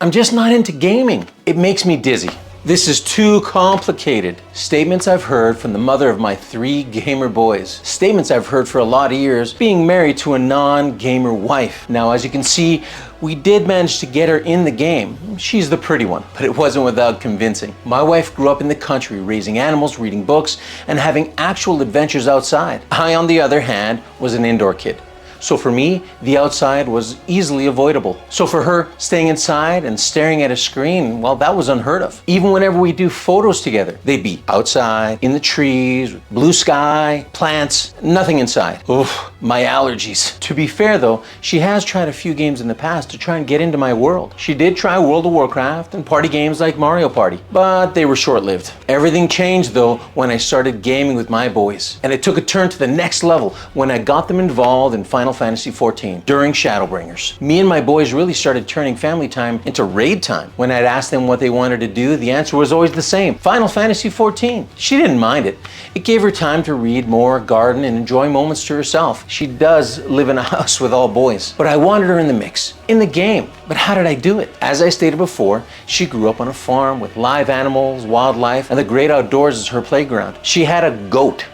I'm just not into gaming. It makes me dizzy. This is too complicated. Statements I've heard from the mother of my 3 gamer boys. Statements I've heard for a lot of years, being married to a non-gamer wife. Now, as you can see, we did manage to get her in the game. She's the pretty one, but it wasn't without convincing. My wife grew up in the country, raising animals, reading books, and having actual adventures outside. I, on the other hand, was an indoor kid. So for me, the outside was easily avoidable. So for her, staying inside and staring at a screen, well, that was unheard of. Even whenever we do photos together, they'd be outside, in the trees, blue sky, plants, nothing inside. Oof, my allergies. To be fair though, she has tried a few games in the past to try and get into my world. She did try World of Warcraft and party games like Mario Party, but they were short-lived. Everything changed though when I started gaming with my boys. And it took a turn to the next level when I got them involved in Final Fantasy XIV during Shadowbringers. Me and my boys really started turning family time into raid time. When I'd ask them what they wanted to do, the answer was always the same: Final Fantasy XIV. She didn't mind it. It gave her time to read more, garden, and enjoy moments to herself. She does live in a house with all boys. But I wanted her in the mix, in the game. But how did I do it? As I stated before, she grew up on a farm with live animals, wildlife, and the great outdoors as her playground. She had a goat.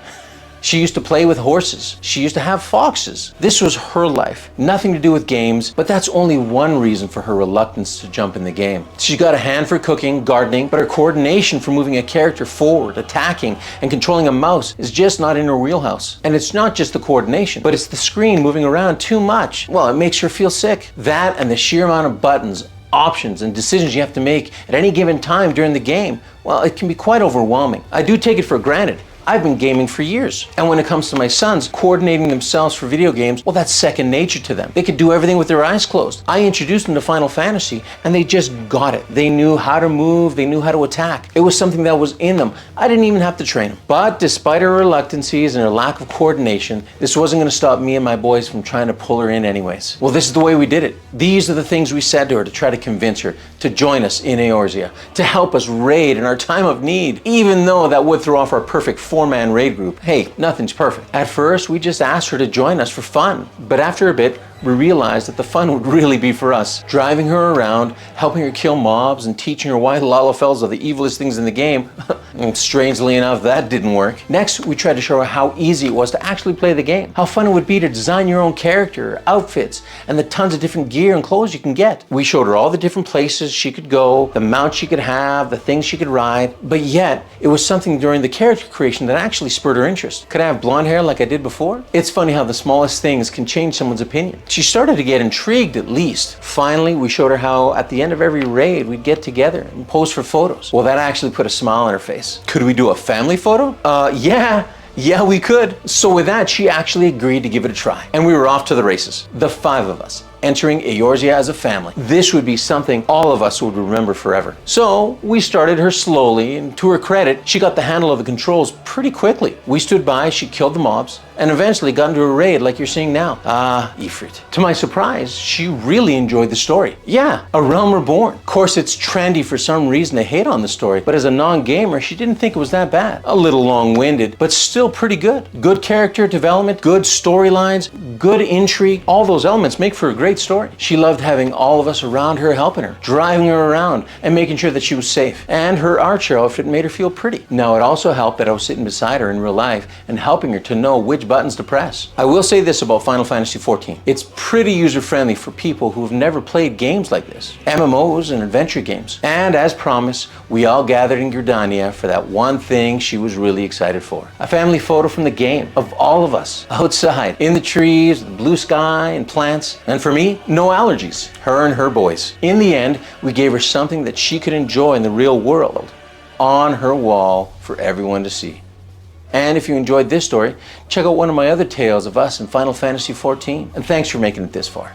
She used to play with horses. She used to have foxes. This was her life. Nothing to do with games, but that's only one reason for her reluctance to jump in the game. She's got a hand for cooking, gardening, but her coordination for moving a character forward, attacking, and controlling a mouse is just not in her wheelhouse. And it's not just the coordination, but it's the screen moving around too much. Well, it makes her feel sick. That and the sheer amount of buttons, options, and decisions you have to make at any given time during the game, well, it can be quite overwhelming. I do take it for granted. I've been gaming for years. And when it comes to my sons coordinating themselves for video games, well, that's second nature to them. They could do everything with their eyes closed. I introduced them to Final Fantasy and they just got it. They knew how to move, they knew how to attack. It was something that was in them. I didn't even have to train them. But despite her reluctancies and her lack of coordination, this wasn't gonna stop me and my boys from trying to pull her in anyways. Well, this is the way we did it. These are the things we said to her to try to convince her to join us in Eorzea, to help us raid in our time of need, even though that would throw off our perfect 4-man raid group. Hey, nothing's perfect. At first, we just asked her to join us for fun. But after a bit, we realized that the fun would really be for us. Driving her around, helping her kill mobs, and teaching her why Lalafells are the evilest things in the game. Strangely enough, that didn't work. Next, we tried to show her how easy it was to actually play the game. How fun it would be to design your own character, outfits, and the tons of different gear and clothes you can get. We showed her all the different places she could go, the mounts she could have, the things she could ride. But yet, it was something during the character creation that actually spurred her interest. Could I have blonde hair like I did before? It's funny how the smallest things can change someone's opinion. She started to get intrigued at least. Finally, we showed her how at the end of every raid, we'd get together and pose for photos. Well, that actually put a smile on her face. Could we do a family photo? Yeah, we could. So with that, she actually agreed to give it a try. And we were off to the races. The 5 of us, entering Eorzea as a family. This would be something all of us would remember forever. So we started her slowly, and to her credit, she got the handle of the controls pretty quickly. We stood by, she killed the mobs, and eventually got into a raid like you're seeing now. Ifrit. To my surprise, she really enjoyed the story. Yeah, a realm reborn. Of course, it's trendy for some reason to hate on the story, but as a non-gamer, she didn't think it was that bad. A little long-winded, but still pretty good. Good character development, good storylines, good intrigue. All those elements make for a great story. She loved having all of us around her helping her, driving her around, and making sure that she was safe. And her archer outfit made her feel pretty. Now, it also helped that I was sitting beside her in real life and helping her to know which buttons to press. I will say this about Final Fantasy XIV. It's pretty user-friendly for people who have never played games like this, MMOs and adventure games. And as promised, we all gathered in Gridania for that one thing she was really excited for. A family photo from the game of all of us outside, in the trees, the blue sky, and plants. And for me, no allergies. Her and her boys. In the end, we gave her something that she could enjoy in the real world, on her wall for everyone to see. And if you enjoyed this story, check out one of my other tales of us in Final Fantasy XIV. And thanks for making it this far.